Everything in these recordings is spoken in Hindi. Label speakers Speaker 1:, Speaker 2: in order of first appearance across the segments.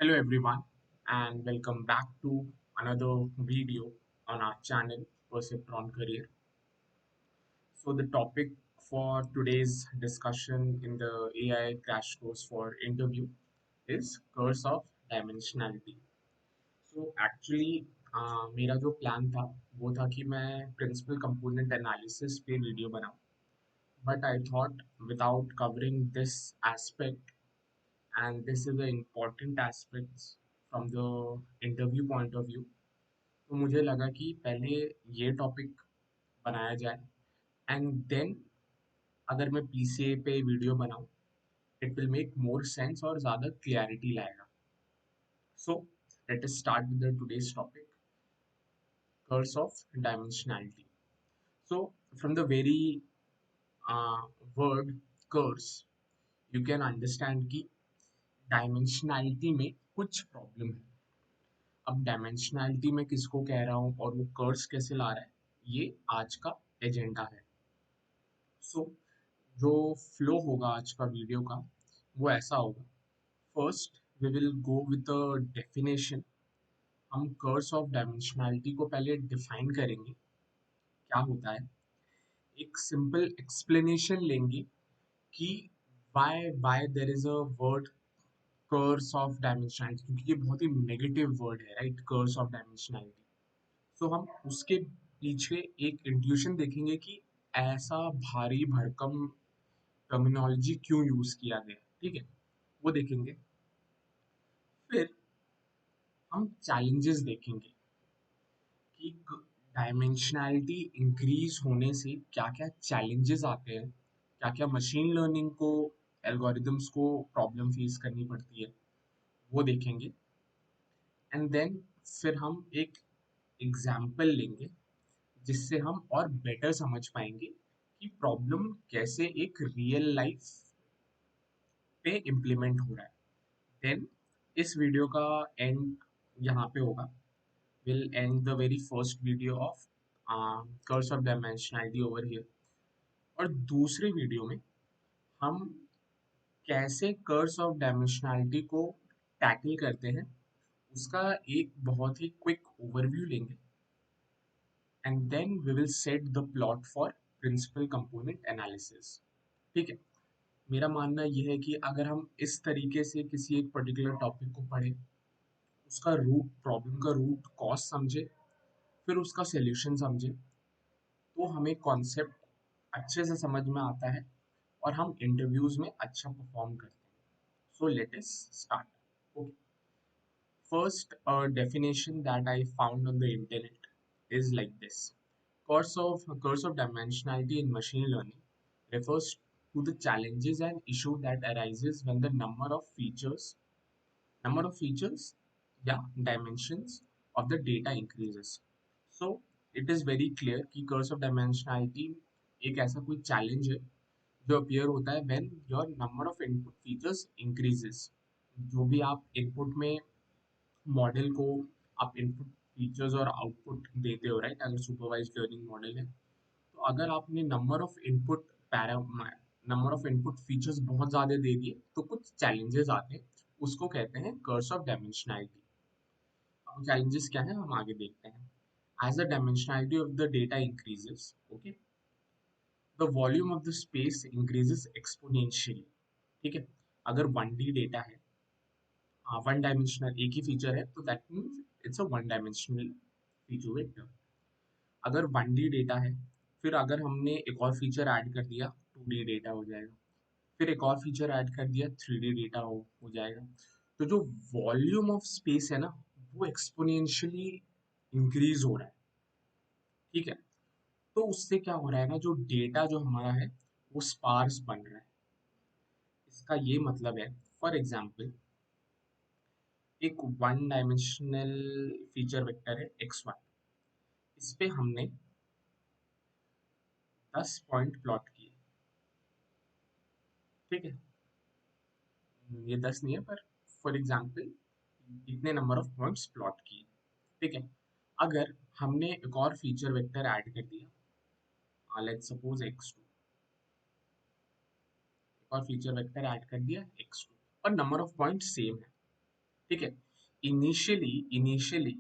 Speaker 1: Hello everyone and welcome back to another video on our channel Perceptron Career. So the topic for today's discussion in the AI crash course for interview is curse of dimensionality. So actually मेरा जो प्लान था वो था कि मैं प्रिंसिपल कंपोनेंट एनालिसिस पे वीडियो बनाऊं, but I thought without covering this aspect, and this is the important aspects from the interview point of view, तो मुझे लगा कि पहले ये टॉपिक बनाया जाए एंड देन अगर मैं पीसीए पे वीडियो बनाऊं it will make more sense और ज़्यादा क्लियरिटी लाएगा. So let us start with the today's topic, curse of dimensionality. So from the very word curse you can understand कि डायमेंशनैलिटी में कुछ प्रॉब्लम है. अब डायमेंशनैलिटी में किसको कह रहा हूँ और वो कर्स कैसे ला रहा है, ये आज का एजेंडा है. सो जो फ्लो होगा आज का वीडियो का वो ऐसा होगा. First we will go with a definition. हम कर्स ऑफ डायमेंशनैलिटी को पहले डिफाइन करेंगे क्या होता है. एक सिंपल एक्सप्लेनेशन लेंगे कि why there is a word curse of dimensionality, क्योंकि ये बहुत ही नेगेटिव वर्ड है, right, curse of dimensionality. So हम उसके पीछे एक इंट्यूशन देखेंगे कि ऐसा भारी भरकम टर्मिनोलॉजी क्यों यूज किया गया, ठीक है, वो देखेंगे. फिर हम चैलेंजेस देखेंगे कि डायमेंशनैलिटी इंक्रीज होने से क्या क्या चैलेंजेस आते हैं, क्या क्या मशीन लर्निंग को, एल्गोरिदम्स को प्रॉब्लम फेस करनी पड़ती है, वो देखेंगे. एंड देन फिर हम एक एग्जाम्पल लेंगे जिससे हम और बेटर समझ पाएंगे कि प्रॉब्लम कैसे एक रियल लाइफ पे इम्प्लीमेंट हो रहा है. देन इस वीडियो का एंड यहाँ पे होगा. Will end the very first video of curse of dimensionality over here. और दूसरे वीडियो में हम कैसे कर्स ऑफ डायमेंशनैलिटी को टैकल करते हैं उसका एक बहुत ही क्विक ओवरव्यू लेंगे. And then we will set the plot for principal component analysis. ठीक है. मेरा मानना यह है कि अगर हम इस तरीके से किसी एक पर्टिकुलर टॉपिक को पढ़ें, उसका रूट प्रॉब्लम का रूट कॉज समझे, फिर उसका सॉल्यूशन समझे, तो हमें कॉन्सेप्ट अच्छे से समझ में आता है और हम इंटरव्यूज में अच्छा परफॉर्म करते हैं. सो let us start. Okay. First definition that I found on the internet is like this. Curse of dimensionality in machine learning refers to the challenges and issue that arises when the number of features, yeah, dimensions of the data increases. So it is very clear कि कर्स ऑफ डायमेंशनैलिटी एक ऐसा कोई चैलेंज है जो अपीयर होता है when your number of input features increases. जो भी आप इनपुट में मॉडल को आप इनपुट फीचर्स और आउटपुट देते हो, राइट, अगर सुपरवाइज्ड लर्निंग मॉडल है, तो अगर आपने नंबर ऑफ इनपुट फीचर्स बहुत ज़्यादा दे दिए तो कुछ चैलेंजेस आते हैं. उसको कहते हैं कर्स ऑफ डायमेंशनैलिटी. अब चैलेंजेस क्या है हम आगे देखते हैं. As the dimensionality of the data increases, okay, the volume of the space increases exponentially. ठीक है. अगर 1D डेटा है, वन डायमेंशनल एक ही फीचर है, तो that means it's a one dimensional feature vector. अगर 1D डेटा है, फिर अगर हमने एक और फीचर ऐड कर दिया 2D डेटा हो जाएगा. फिर एक और फीचर ऐड कर दिया 3D डेटा हो जाएगा. तो जो वॉल्यूम ऑफ स्पेस है ना, वो एक्सपोनेंशियली इंक्रीज हो रहा है. ठीक है. तो उससे क्या हो रहा है ना, जो डेटा जो हमारा है वो स्पार्स बन रहा है. इसका ये मतलब है, फॉर एग्जांपल, एक वन डायमेंशनल फीचर वेक्टर है x1. इस पे हमने 10 पॉइंट प्लॉट किए. ठीक है. ये 10 नहीं है, पर फॉर एग्जांपल इतने नंबर ऑफ पॉइंट्स प्लॉट किए. ठीक है. अगर हमने एक और फीचर वेक्टर ऐड कर दिया, लेट्स सपोज x2, एक और फीचर वेक्टर ऐड कर दिया x2, और नंबर ऑफ पॉइंट सेम है, ठीक है। इनिशियली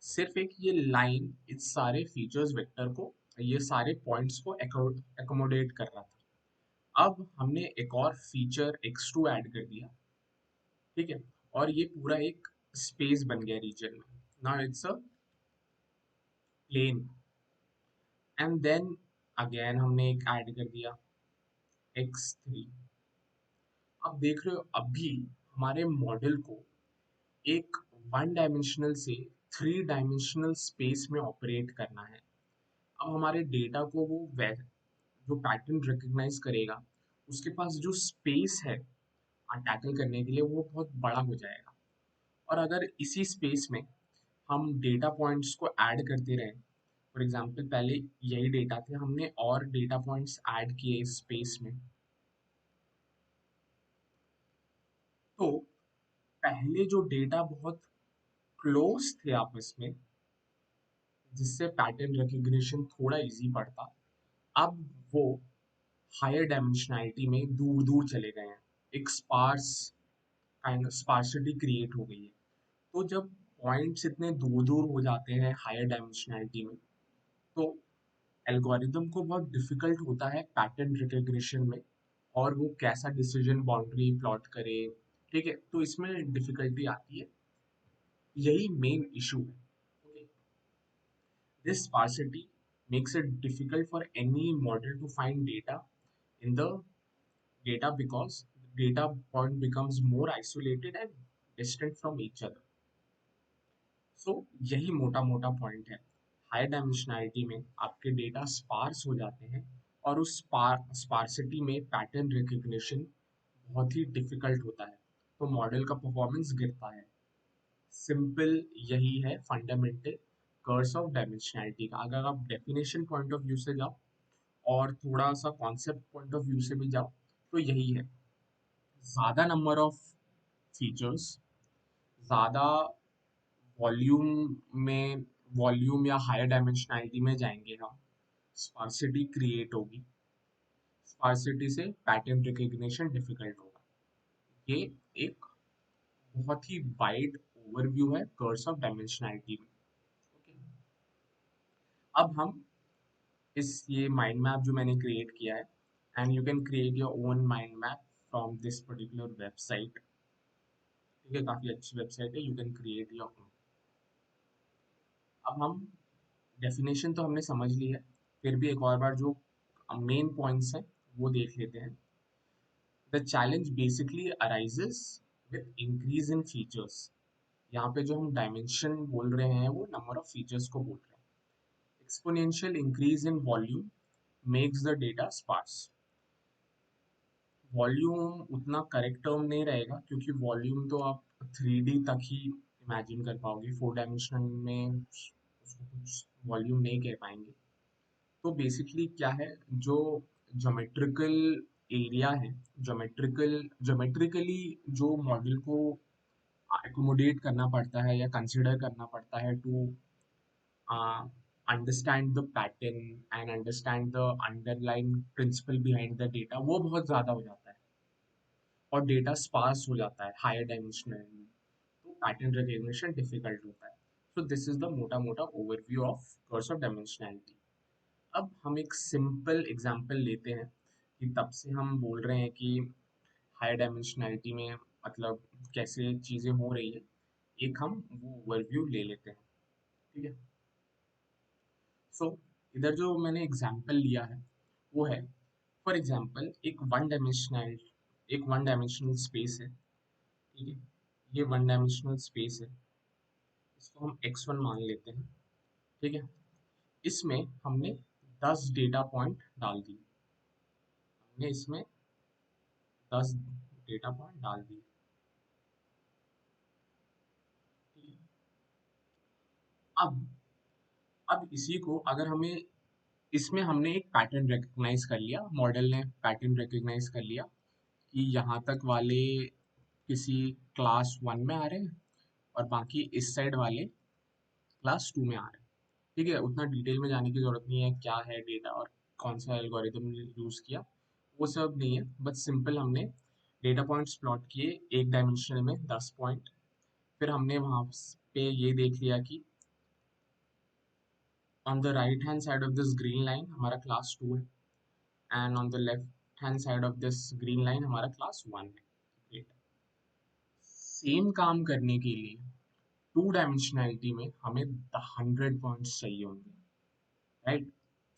Speaker 1: सिर्फ एक ये लाइन इस सारे फीचर्स वेक्टर को, ये सारे पॉइंट्स को एकोमोडेट कर रहा था। अब हमने एक और फीचर x2 ऐड कर दिया, ठीक है, और ये पूरा एक स्पेस बन गया रीजन में। Now it's a plane, and then again हमने एक ऐड कर दिया x3। अब देख रहे हो अभी हमारे मॉडल को एक वन डायमेंशनल से थ्री डायमेंशनल स्पेस में ऑपरेट करना है। अब हमारे डेटा को वो जो पैटर्न रिकग्नाइज करेगा, उसके पास जो स्पेस है टैकल करने के लिए वो बहुत बड़ा हो जाएगा। और अगर इसी स्पेस में हम डेटा पॉइंट्स को ऐड करते रहे, फॉर एग्जांपल पहले यही डेटा थे, हमने और डेटा पॉइंट्स ऐड किए इस स्पेस में, तो पहले जो डेटा बहुत क्लोज थे आपस में, जिससे पैटर्न रिकग्निशन थोड़ा इजी पड़ता, अब वो हायर डायमेंशनैलिटी में दूर दूर चले गए हैं। एक काइंड ऑफ स्पार्सिटी क्रिएट हो गई है। तो जब पॉइंट्स इतने दूर दूर हो जाते हैं हायर डायमेंशनैलिटी में, तो एल्गोरिदम को बहुत डिफिकल्ट होता है पैटर्न रिकग्निशन में, और वो कैसा डिसीजन बाउंड्री प्लॉट करे, ठीक है, तो इसमें डिफिकल्टी आती है। यही मेन इशू है। Okay? This sparsity makes it difficult for any model to find data in the data, because data point becomes more isolated and distant from each other. So यही मोटा मोटा पॉइंट है। हाई डायमेंशनैलिटी में आपके डेटा स्पार्स हो जाते हैं, और उस स्पार्सिटी में पैटर्न रिकग्निशन बहुत ही डिफिकल्ट होता है, तो मॉडल का परफॉर्मेंस गिरता है। सिंपल यही है फंडामेंटल कर्स ऑफ डायमेंशनैलिटी का। अगर आप डेफिनेशन पॉइंट ऑफ व्यू से जाओ और थोड़ा सा कॉन्सेप्ट पॉइंट ऑफ व्यू से भी जाओ, तो यही है। ज़्यादा नंबर ऑफ फीचर्स, ज़्यादा वॉल्यूम में, वॉल्यूम या हायर डायमेंशनैलिटी में जाएंगे हम, स्पार्सिटी क्रिएट होगी, स्पार्सिटी से पैटर्न रिकग्निशन डिफिकल्ट होगा। ये एक बहुत ही वाइड ओवरव्यू है कर्स ऑफ डायमेंशनैलिटी में। Okay? अब हम इस ये माइंड मैप जो मैंने क्रिएट किया है, and you can create your own mind map from this particular website, ठीक है, काफ़ी अच्छी वेबसाइट है, you can create your own. अब हम डेफिनेशन तो हमने समझ ली है, फिर भी एक और बार जो मेन पॉइंट्स हैं वो देख लेते हैं। The challenge basically arises with increase in features. यहाँ पे जो हम डायमेंशन बोल रहे हैं वो नंबर ऑफ फीचर्स को बोल रहे हैं। Exponential increase in volume makes the data sparse. Volume उतना करेक्ट टर्म नहीं रहेगा, क्योंकि वॉल्यूम तो आप 3D तक ही इमेजिन कर पाओगे, 4 डायमेंशनल में उसको कुछ वॉल्यूम नहीं कह पाएंगे। तो बेसिकली क्या है, जो ज्योमेट्रिकल एरिया है, ज्योमेट्रिकली जो मॉडल को एकोमोडेट करना पड़ता है या कंसिडर करना पड़ता है to understand the pattern and understand the underline principle behind the data, वो बहुत ज़्यादा हो जाता है, और डेटा स्पार्स हो जाता है हायर डायमेंशनल में, तो पैटर्न रिकग्निशन डिफिकल्ट होता है। सो दिस इज द मोटा मोटा overview of curse of dimensionality. अब हम एक सिंपल एग्जांपल लेते हैं कि तब से हम बोल रहे हैं कि हायर डायमेंशनैलिटी में मतलब कैसे चीज़ें हो रही है, एक हम वो ओवरव्यू ले लेते हैं, ठीक है। सो इधर जो मैंने एग्जांपल लिया है वो है, फॉर एग्जांपल एक वन डायमेंशनल स्पेस है, ठीक है, ये वन डायमेंशनल स्पेस है, इसको हम x1 मान लेते हैं, ठीक है। इसमें हमने 10 डेटा पॉइंट डाल दिए, हमने इसमें 10 डेटा पॉइंट डाल दिए, ठीक है। अब इसी को अगर हमें, इसमें हमने एक पैटर्न रिकग्नाइज कर लिया, मॉडल ने पैटर्न रिकग्नाइज कर लिया कि यहाँ तक वाले किसी क्लास 1 में आ रहे हैं, और बाकी इस साइड वाले क्लास 2 में आ रहे हैं, ठीक है। उतना डिटेल में जाने की जरूरत नहीं है क्या है डेटा और कौन सा एल्गोरिदम यूज किया, वो सब नहीं है, बस सिंपल हमने डेटा पॉइंट्स प्लॉट किए एक डायमेंशनल में 10 पॉइंट, फिर हमने वहां पे ये देख लिया कि on the right hand side of this green line हमारा क्लास 2 है, and on the left hand side of this green line हमारा क्लास 1 है। Great. सेम काम करने के लिए टू डायमेंशनैलिटी में हमें 100 पॉइंट्स चाहिए होंगे, राइट,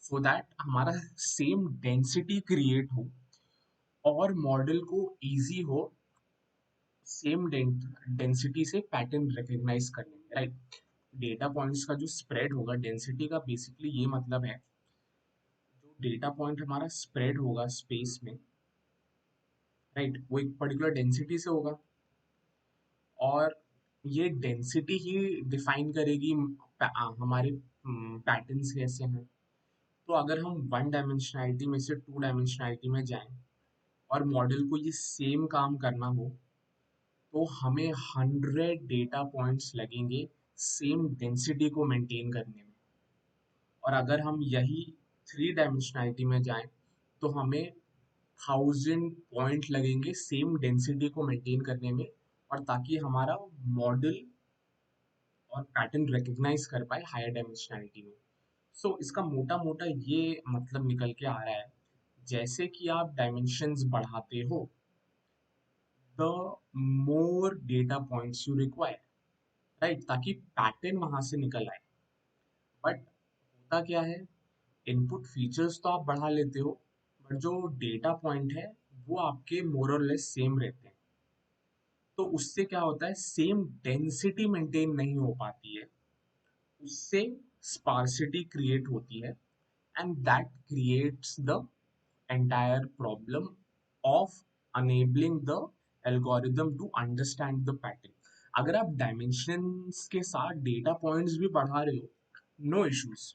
Speaker 1: सो दैट हमारा सेम डेंसिटी क्रिएट हो और मॉडल को इजी हो सेम डेंसिटी से पैटर्न रिकग्नाइज करने में, राइट। डेटा पॉइंट्स का जो स्प्रेड होगा डेंसिटी का, बेसिकली ये मतलब है जो डेटा पॉइंट हमारा स्प्रेड होगा स्पेस में, राइट, वो एक पर्टिकुलर डेंसिटी से होगा, और ये डेंसिटी ही डिफाइन करेगी हमारे पैटर्न्स कैसे हैं। तो अगर हम वन डायमेंशनैलिटी में से टू डायमेंशनैलिटी में जाएं और मॉडल को ये सेम काम करना हो, तो हमें 100 डेटा पॉइंट्स लगेंगे सेम डेंसिटी को मेंटेन करने में। और अगर हम यही थ्री डायमेंशनैलिटी में जाएं तो हमें 1000 पॉइंट लगेंगे सेम डेंसिटी को मेंटेन करने में, और ताकि हमारा मॉडल और पैटर्न रिकग्नाइज कर पाए हायर डायमेंशनैलिटी में। सो इसका मोटा मोटा ये मतलब निकल के आ रहा है, जैसे कि आप डायमेंशंस बढ़ाते हो, the more data points you require, right, ताकि पैटर्न वहां से निकल आए। बट होता क्या है, इनपुट फीचर्स तो आप बढ़ा लेते हो, बट जो डेटा पॉइंट है वो आपके मोर और लेस सेम रहते हैं। तो उससे क्या होता है, सेम डेंसिटी मेंटेन नहीं हो पाती है, उससे स्पार्सिटी क्रिएट होती है, and that creates the entire problem of enabling the algorithm to understand the pattern। अगर आप डायमेंशंस के साथ डेटा पॉइंट्स भी बढ़ा रहे हो, no issues,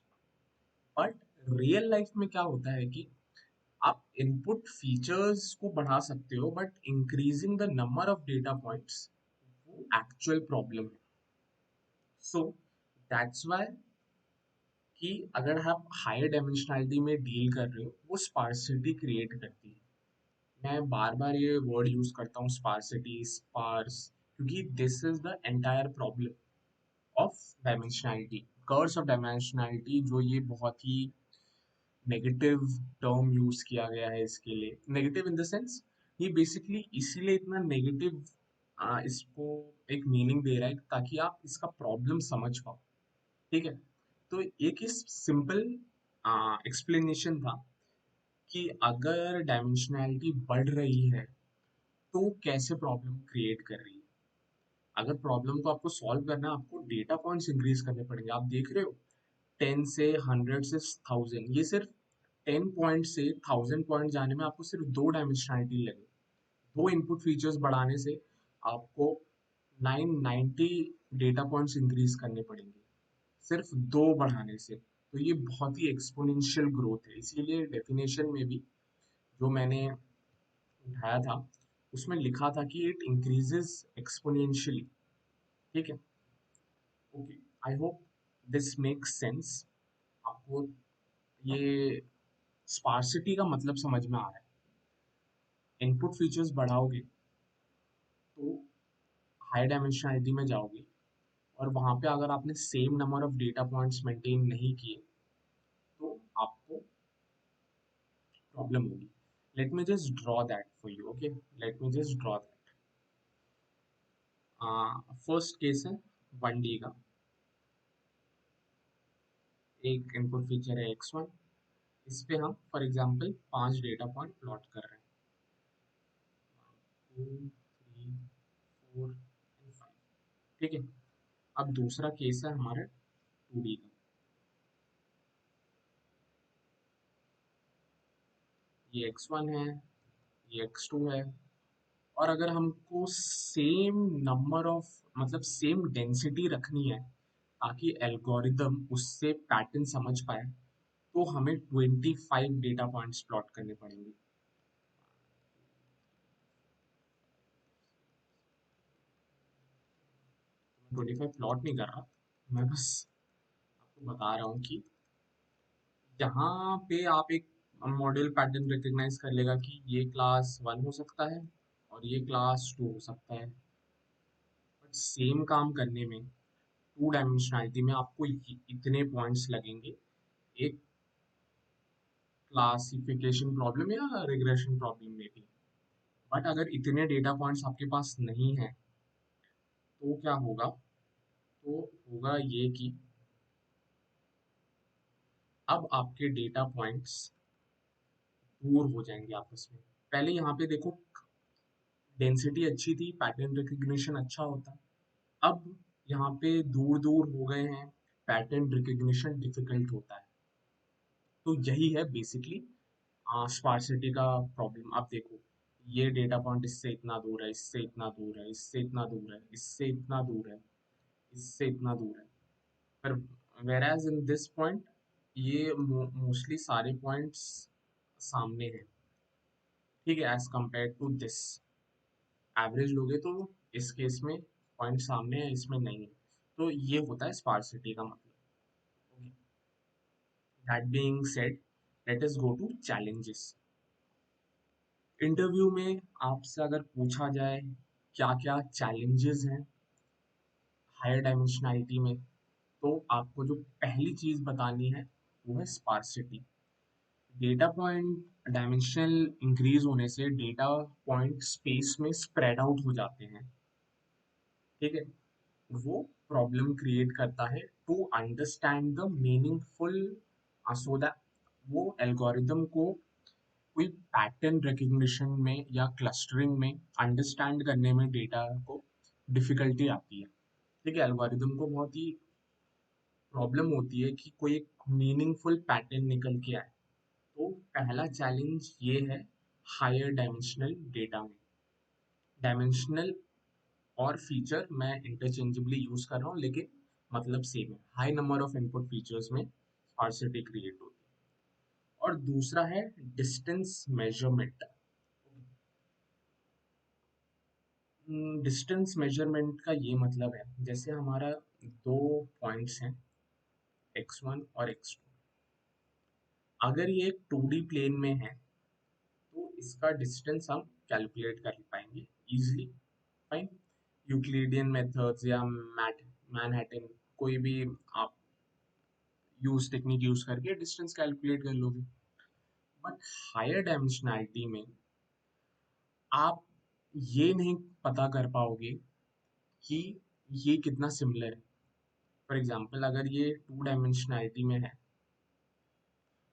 Speaker 1: but real life में क्या होता है कि आप इनपुट फीचर्स को बढ़ा सकते हो, but increasing the number of data points वो एक्चुअल प्रॉब्लम है। सो दैट्स वाई कि अगर आप हायर डायमेंशनैलिटी में डील कर रहे हो, वो स्पार्सिटी क्रिएट करती है। मैं बार बार ये वर्ड यूज करता हूँ, स्पार्सिटी, स्पार्स, क्योंकि this is the entire problem of dimensionality, curse of dimensionality, जो ये बहुत ही नेगेटिव टर्म यूज किया गया है इसके लिए। नेगेटिव इन द सेंस, ये बेसिकली इसीलिए इतना नेगेटिव इसको एक मीनिंग दे रहा है ताकि आप इसका प्रॉब्लम समझ पाओ, ठीक है। तो एक इस सिंपल एक्सप्लेनेशन था कि अगर डायमेंशनैलिटी बढ़ रही है तो कैसे प्रॉब्लम क्रिएट कर रही है। अगर प्रॉब्लम को आपको सॉल्व करना है, आपको डेटा पॉइंट्स इंक्रीज करने पड़ेंगे। आप देख रहे हो 10 से 100 से 1000, ये सिर्फ 10 पॉइंट से 1000 पॉइंट जाने में आपको सिर्फ दो डायमेंशनैलिटी लगे। दो इनपुट फीचर्स बढ़ाने से आपको 990 डेटा पॉइंट्स इंक्रीज करने पड़ेंगे, सिर्फ दो बढ़ाने से। तो ये बहुत ही एक्सपोनेंशियल ग्रोथ है, इसीलिए डेफिनेशन में भी जो मैंने उठाया था उसमें लिखा था कि इट इंक्रीजेस एक्सपोनेंशियली, ठीक है। Okay, I hope this makes sense. आपको ये स्पार्सिटी का मतलब समझ में आ रहा है। इनपुट फीचर्स बढ़ाओगे तो हाई डायमेंशनैलिटी में जाओगे, और वहां पे अगर आपने same number of data points maintain नहीं किए तो आपको प्रॉब्लम होगी। Let me just draw that for you, okay, let me just draw that. First case है 1D का, एक इनपुट फीचर है x1, इस पे हम for example 5 data point plot कर रहे हैं, 1 2 3 4 एंड 5, ठीक है। अब दूसरा केस है हमारा 2D का, ये x1 है, ये x2 है, और अगर हमको सेम नंबर ऑफ मतलब सेम डेंसिटी रखनी है ताकि एल्गोरिदम उससे पैटर्न समझ पाए, तो हमें 25 डेटा पॉइंट्स प्लॉट करने पड़ेंगे। 25 प्लॉट नहीं कर रहा, मैं बस आपको बता रहा हूँ कि यहाँ पे आप एक मॉडल पैटर्न रिकग्नाइज कर लेगा कि ये क्लास 1 हो सकता है और ये क्लास 2 हो सकता है। सेम काम करने में टू डायमेंशनलिटी में आपको इतने पॉइंट्स लगेंगे एक क्लासिफिकेशन प्रॉब्लम या रिग्रेशन प्रॉब्लम में भी। बट अगर इतने डेटा पॉइंट्स आपके पास नहीं है तो क्या होगा, तो होगा ये कि अब आपके डेटा पॉइंट्स दूर हो जाएंगे आपस में। पहले यहाँ पे देखो डेंसिटी अच्छी थी, पैटर्न रिकग्निशन अच्छा होता, अब यहाँ पे दूर दूर हो गए हैं, पैटर्न रिकग्निशन डिफिकल्ट होता है। तो यही है बेसिकली स्पार्सिटी का प्रॉब्लम। आप देखो ये डेटा पॉइंट इससे इतना दूर है, इससे इतना दूर है, इससे इतना दूर है, इससे इतना दूर है, इससे इतना दूर है, पर whereas इन दिस पॉइंट ये मोस्टली सारे पॉइंट्स सामने हैं, ठीक है, as compare to this. Average लोगे तो इस केस में पॉइंट सामने है, इसमें नहीं है। तो ये होता है स्पार्सिटी का मतलब। That being said, let us go to challenges. Interview में आपसे अगर पूछा जाए क्या क्या चैलेंजेस हैं हायर डायमेंशनलिटी में, तो आपको जो पहली चीज बतानी है वो है स्पार्सिटी। डेटा पॉइंट डायमेंशनल इंक्रीज होने से डेटा पॉइंट स्पेस में स्प्रेड आउट हो जाते हैं, ठीक है। वो प्रॉब्लम क्रिएट करता है to understand the meaningful, so that वो एल्गोरिदम को कोई पैटर्न रिकग्निशन में या क्लस्टरिंग में अंडरस्टैंड करने में डेटा को डिफिकल्टी आती है, ठीक है। एल्गोरिदम को बहुत ही प्रॉब्लम होती है कि कोई एक मीनिंगफुल पैटर्न निकल के आए। तो पहला चैलेंज ये है हायर डायमेंशनल डेटा में। डायमेंशनल और फीचर मैं इंटरचेंजेबली यूज कर रहा हूँ, लेकिन मतलब सेम है। High number of input features में स्पार्सिटी क्रिएट होती है। और दूसरा है डिस्टेंस मेजरमेंट। डिस्टेंस मेजरमेंट का ये मतलब है, जैसे हमारा दो पॉइंट्स हैं x1 और x2, अगर ये एक 2D प्लेन में है तो इसका डिस्टेंस हम कैलकुलेट कर पाएंगे इजीली, फाइन। यूक्लिडियन मेथड्स या मैनहट्टन कोई भी आप टेक्निक यूज करके डिस्टेंस कैलकुलेट कर लोगे। बट हायर डायमेंशनैलिटी में आप ये नहीं पता कर पाओगे कि ये कितना सिमिलर है। फॉर एग्जाम्पल अगर ये टू डायमेंशनैलिटी में है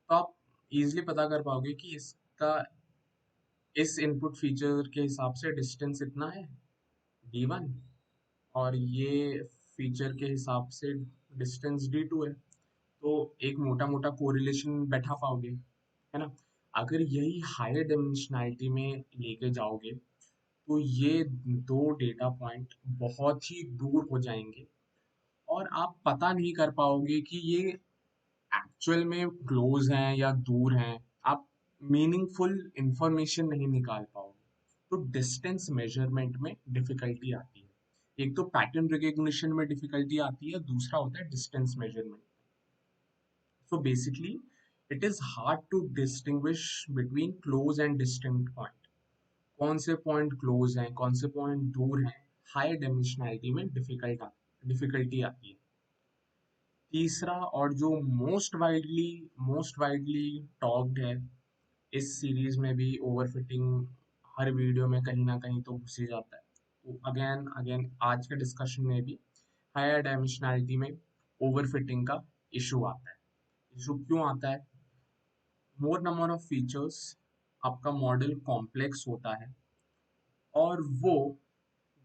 Speaker 1: तो आप इजिली पता कर पाओगे कि इसका इस इनपुट फीचर के हिसाब से डिस्टेंस इतना है d1, और ये फीचर के हिसाब से डिस्टेंस d2 है। तो एक मोटा मोटा कोरिलेशन बैठा पाओगे, है ना। अगर यही हायर डायमेंशनैलिटी में लेके जाओगे तो ये दो डेटा पॉइंट बहुत ही दूर हो जाएंगे और आप पता नहीं कर पाओगे कि ये एक्चुअल में क्लोज हैं या दूर हैं। आप मीनिंगफुल इंफॉर्मेशन नहीं निकाल पाओगे। तो डिस्टेंस मेजरमेंट में डिफिकल्टी आती है। एक तो पैटर्न रिकग्निशन में डिफिकल्टी आती है, दूसरा होता है distance measurement. So basically, it is hard to distinguish between close and distant point. कौन से पॉइंट क्लोज हैं, कौन से पॉइंट दूर हैं, हायर डायमेंशनैलिटी में डिफिकल्टी आती है। तीसरा और जो मोस्ट वाइडली टॉक्ड है इस सीरीज में भी, ओवरफिटिंग हर वीडियो में कहीं ना कहीं तो घुस ही जाता है। तो अगेन अगेन आज के डिस्कशन में भी हायर डायमेंशनैलिटी में ओवरफिटिंग का इशू आता है। इशू क्यों आता है? मोर नंबर ऑफ फीचर्स, आपका मॉडल कॉम्प्लेक्स होता है, और वो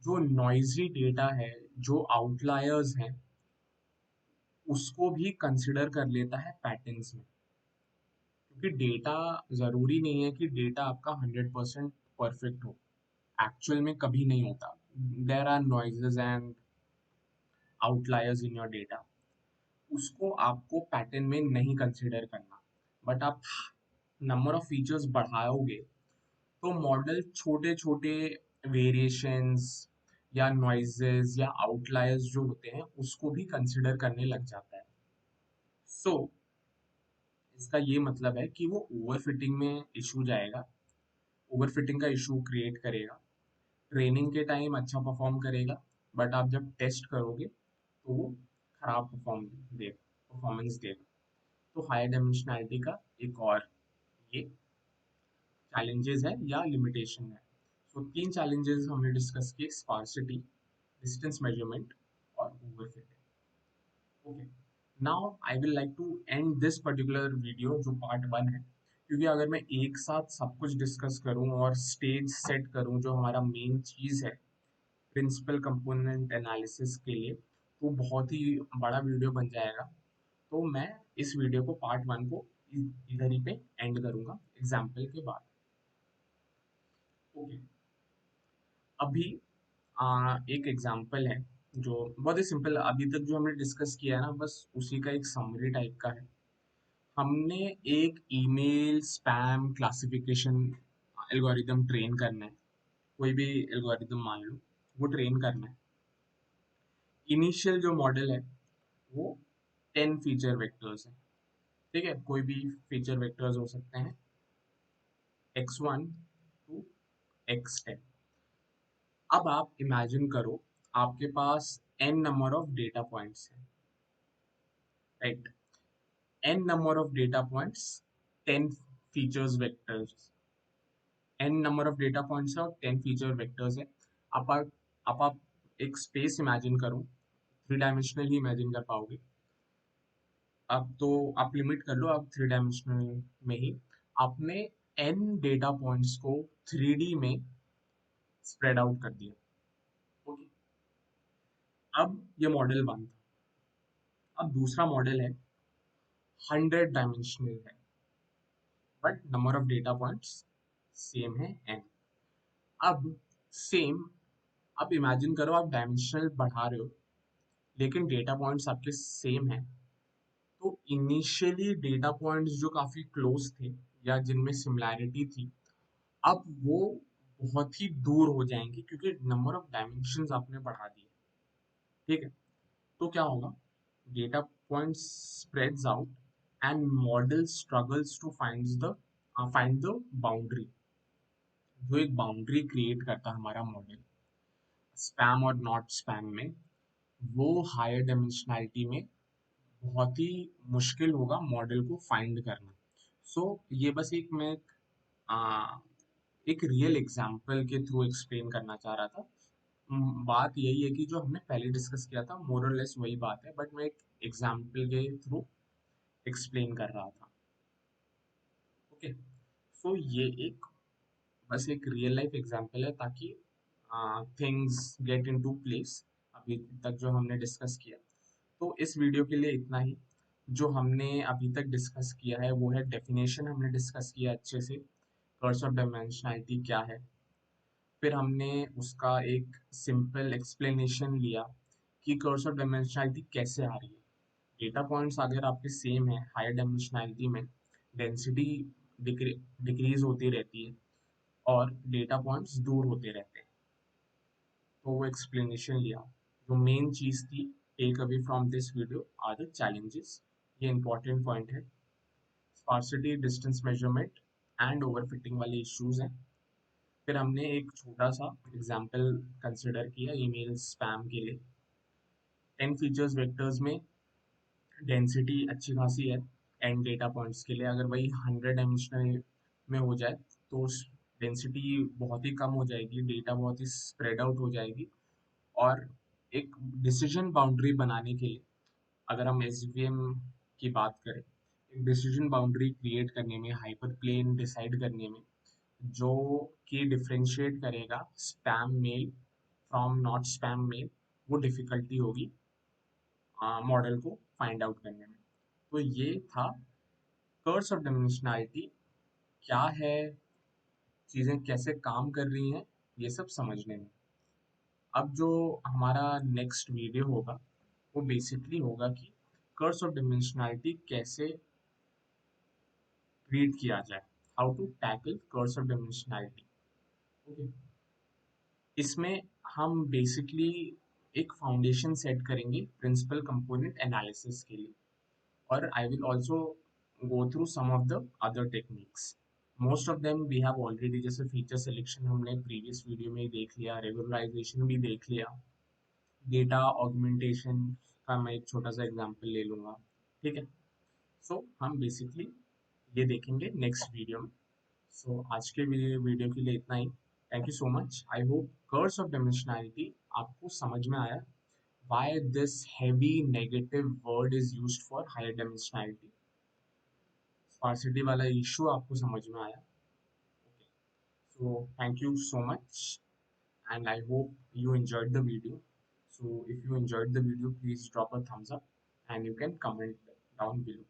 Speaker 1: जो नॉइजी डेटा है, जो आउटलायर्स हैं, उसको भी कंसिडर कर लेता है पैटर्न्स में। क्योंकि डेटा, ज़रूरी नहीं है कि डेटा आपका 100% परफेक्ट हो, एक्चुअल में कभी नहीं होता। There are noises and outliers in your data, उसको आपको पैटर्न में नहीं कंसिडर करना। बट आप नंबर ऑफ फीचर्स बढ़ाओगे तो मॉडल छोटे छोटे वेरिएशंस या नॉइजेस या आउटलायर्स जो होते हैं उसको भी कंसिडर करने लग जाता है। सो इसका ये मतलब है कि वो ओवरफिटिंग में इशू जाएगा, ओवरफिटिंग का इशू क्रिएट करेगा, ट्रेनिंग के टाइम अच्छा परफॉर्म करेगा, बट आप जब टेस्ट करोगे तो वो खराब परफॉर्मेंस देगा। तो हायर डायमेंशनैलिटी का एक और ये चैलेंजेस है या लिमिटेशन है। तो तीन चैलेंजेस हमने डिस्कस किए, स्पार्सिटी, डिस्टेंस मेजरमेंट और overfitting. Okay, now I will like to end this particular video जो पार्ट 1 है, क्योंकि अगर मैं एक साथ सब कुछ डिस्कस करूं और स्टेज सेट करूं जो हमारा मेन चीज़ है प्रिंसिपल कंपोनेंट एनालिसिस के लिए, तो बहुत ही बड़ा वीडियो बन जाएगा। तो मैं इस वीडियो को पार्ट 1 को इधर ही पे एंड करूंगा एग्जाम्पल के बाद। ओके, अभी एक एग्जाम्पल है जो बहुत ही सिंपल, अभी तक जो हमने डिस्कस किया है ना, बस उसी का एक समरी टाइप का है। हमने एक email spam classification algorithm train करना है, कोई भी एल्गोरिदम मान लो, वो ट्रेन करना है। इनिशियल जो मॉडल है वो 10 फीचर वेक्टर्स है, ठीक है, कोई भी फीचर वेक्टर्स हो सकते हैं x1 टू x10। अब आप इमेजिन करो आपके पास n number of data points है, right, n number of data points, 10 features vectors, n number of data points है और 10 feature vectors है। आप आप एक स्पेस इमेजिन करो, थ्री डायमेंशनल ही इमेजिन कर पाओगे। अब तो आप लिमिट कर लो, आप थ्री डायमेंशनल में ही आपने n डेटा पॉइंट्स को 3D में स्प्रेड आउट कर दिया। ओके, अब ये मॉडल 1 था। अब दूसरा मॉडल है 100 डायमेंशनल है, but number of data points same है n। अब सेम, अब इमेजिन करो आप डायमेंशनल बढ़ा रहे हो लेकिन डेटा पॉइंट्स आपके सेम है, तो इनिशियली डेटा पॉइंट्स जो काफी क्लोज थे या जिनमें सिमिलैरिटी थी, अब वो बहुत ही दूर हो जाएंगे क्योंकि नंबर ऑफ डायमेंशंस आपने बढ़ा दिए। ठीक है, तो क्या होगा, data points spreads out and model struggles to find the boundary. जो एक बाउंड्री क्रिएट करता है हमारा मॉडल स्पैम और नॉट स्पैम में, वो हायर डायमेंशनैलिटी में बहुत ही मुश्किल होगा मॉडल को फाइंड करना। सो ये बस एक मैं आ, एक रियल एग्जांपल के थ्रू एक्सप्लेन करना चाह रहा था। बात यही है कि जो हमने पहले डिस्कस किया था मोर और लेस वही बात है, बट मैं एक एग्जांपल के थ्रू एक्सप्लेन कर रहा था। ओके, सो ये एक बस एक रियल लाइफ एग्जांपल है ताकि थिंग्स गेट इनटू प्लेस। अभी तक जो हमने डिस्कस किया, तो इस वीडियो के लिए इतना ही। जो हमने अभी तक डिस्कस किया है वो है डेफिनेशन, हमने डिस्कस किया अच्छे से, कर्स ऑफ डायमेंशनैलिटी क्या है, फिर हमने उसका एक सिंपल एक्सप्लेनेशन लिया कि कर्स ऑफ डायमेंशनैलिटी कैसे आ रही है। डेटा पॉइंट्स अगर आपके सेम है हायर डायमेंशनैलिटी में, डेंसिटी डिक्रीज होती रहती है और डेटा पॉइंट्स दूर होते रहते हैं। तो वो एक्सप्लेनेशन लिया। जो मेन चीज़ थी, take away from this video are the challenges, ये इंपॉर्टेंट पॉइंट है। Sparsity, distance measurement and overfitting वाले इश्यूज हैं। फिर हमने एक छोटा सा एग्जांपल कंसिडर किया ईमेल स्पैम के लिए। 10 फीचर्स वेक्टर्स में डेंसिटी अच्छी खासी है एंड डेटा पॉइंट्स के लिए, अगर वही 100 डायमेंशनल में हो जाए तो डेंसिटी बहुत ही कम हो जाएगी, डेटा बहुत ही स्प्रेड आउट हो जाएगी। और एक डिसीजन बाउंड्री बनाने के लिए, अगर हम एसवीएम की बात करें, एक डिसीजन बाउंड्री क्रिएट करने में, हाइपर प्लेन डिसाइड करने में, जो कि डिफरेंशिएट करेगा spam mail from not spam mail, वो डिफिकल्टी होगी मॉडल को फाइंड आउट करने में। तो ये था कर्स ऑफ डायमेंशनैलिटी क्या है, चीज़ें कैसे काम कर रही हैं, ये सब समझने में। अब जो हमारा नेक्स्ट वीडियो होगा वो बेसिकली होगा कि कर्स ऑफ डायमेंशनैलिटी कैसे ट्रीट किया जाए, how to tackle curse of dimensionality. Okay, इसमें हम बेसिकली एक फाउंडेशन सेट करेंगे प्रिंसिपल कंपोनेंट एनालिसिस के लिए, और I will also go through some of the other techniques. Most of them we have already, जैसे फीचर सिलेक्शन हमने प्रीवियस वीडियो में ही देख लिया, रेगुलराइजेशन भी देख लिया, डेटा ऑगमेंटेशन का मैं एक छोटा सा एग्जांपल ले लूँगा, ठीक है। सो हम बेसिकली ये देखेंगे नेक्स्ट वीडियो में। सो आज के वीडियो के लिए इतना ही। Thank you so much. I hope curves of dimensionality आपको समझ में आया। Why this heavy negative word is used for higher dimensionality? Sparsity वाला इशू आपको समझ में आया। So thank you so much, and I hope you enjoyed the video. So if you enjoyed the video, please drop a thumbs up, and you can comment down below.